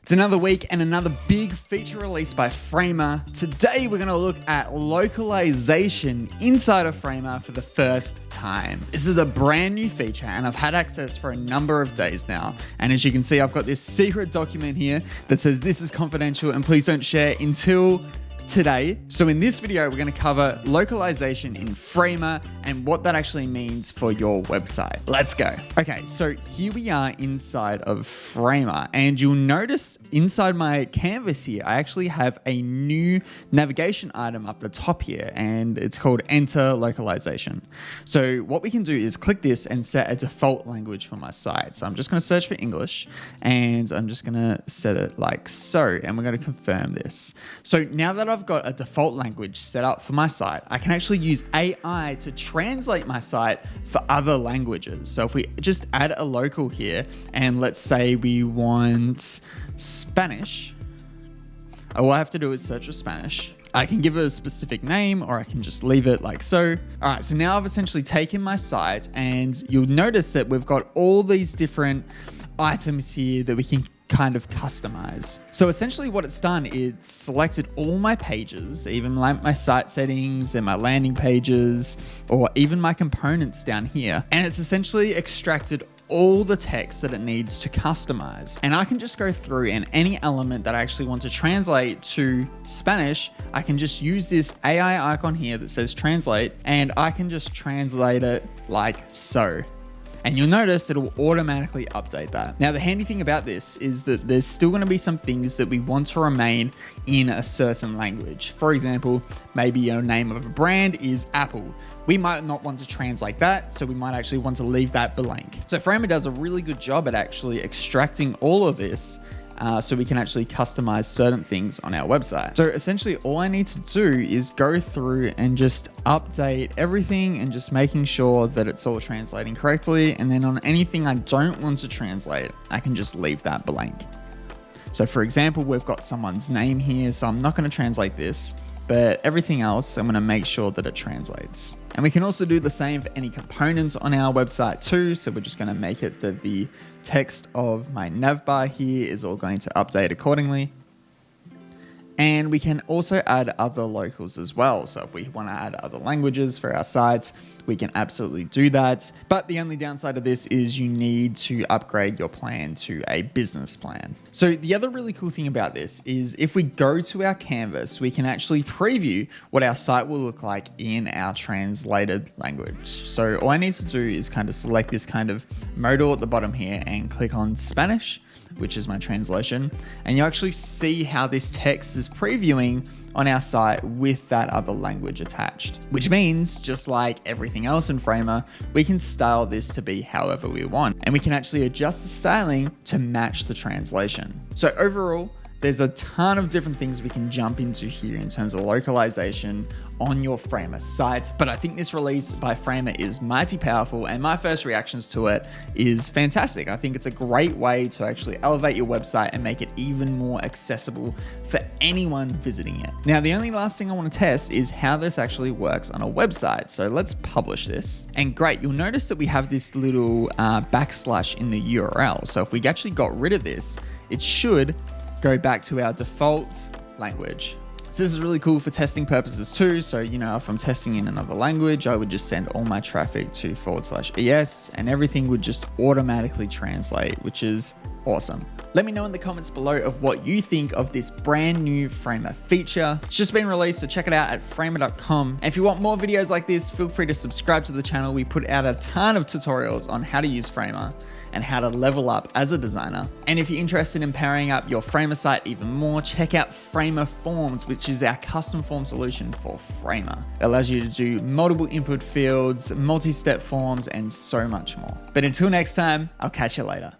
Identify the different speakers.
Speaker 1: It's another week and another big feature release by Framer. Today we're going to look at localization inside of Framer for the first time. This is a brand new feature and I've had access for a number of days now. And as you can see, I've got this secret document here that says this is confidential and please don't share until today. So in this video, we're going to cover localization in Framer and what that actually means for your website. Let's go. Okay, so here we are inside of Framer, and you'll notice inside my canvas here, I actually have a new navigation item up the top here, and it's called Enter Localization. So what we can do is click this and set a default language for my site. So I'm just going to search for English, and I'm just going to set it like so, and we're going to confirm this. So now that I've got a default language set up for my site, I can actually use AI to translate my site for other languages. So if we just add a local here, and let's say we want Spanish, all I have to do is search for Spanish. I can give it a specific name, or I can just leave it like so. All right, so now I've essentially taken my site, and you'll notice that we've got all these different items here that we can kind of customize. So essentially what it's done is selected all my pages, even like my site settings and my landing pages, or even my components down here. And it's essentially extracted all the text that it needs to customize. And I can just go through, and any element that I actually want to translate to Spanish, I can just use this AI icon here that says translate, and I can just translate it like so. And you'll notice it'll automatically update that. Now, the handy thing about this is that there's still going to be some things that we want to remain in a certain language. For example, maybe your name of a brand is Apple. We might not want to translate that, so we might actually want to leave that blank. So Framer does a really good job at actually extracting all of this so we can actually customize certain things on our website. So essentially all I need to do is go through and just update everything and just making sure that it's all translating correctly. And then on anything I don't want to translate, I can just leave that blank. So for example, we've got someone's name here, so I'm not going to translate this, but everything else, I'm going to make sure that it translates. And we can also do the same for any components on our website too. So we're just going to make it that the text of my navbar here is all going to update accordingly. And we can also add other locals as well. So if we want to add other languages for our sites, we can absolutely do that. But the only downside of this is you need to upgrade your plan to a business plan. So the other really cool thing about this is if we go to our canvas, we can actually preview what our site will look like in our translated language. So all I need to do is kind of select this kind of modal at the bottom here and click on Spanish, which is my translation, and you actually see how this text is previewing on our site with that other language attached. Which means, just like everything else in Framer, we can style this to be however we want, and we can actually adjust the styling to match the translation. So overall, there's a ton of different things we can jump into here in terms of localization on your Framer site, but I think this release by Framer is mighty powerful, and my first reactions to it is fantastic. I think it's a great way to actually elevate your website and make it even more accessible for anyone visiting it. Now, the only last thing I want to test is how this actually works on a website. So let's publish this, and great, you'll notice that we have this little backslash in the URL. So if we actually got rid of this, it should go back to our default language. So this is really cool for testing purposes too. So, you know, if I'm testing in another language, I would just send all my traffic to /ES and everything would just automatically translate, which is awesome. Let me know in the comments below of what you think of this brand new Framer feature. It's just been released, so check it out at framer.com. And if you want more videos like this, feel free to subscribe to the channel. We put out a ton of tutorials on how to use Framer and how to level up as a designer. And if you're interested in powering up your Framer site even more, check out Framer Forms, which is our custom form solution for Framer. It allows you to do multiple input fields, multi-step forms, and so much more. But until next time, I'll catch you later.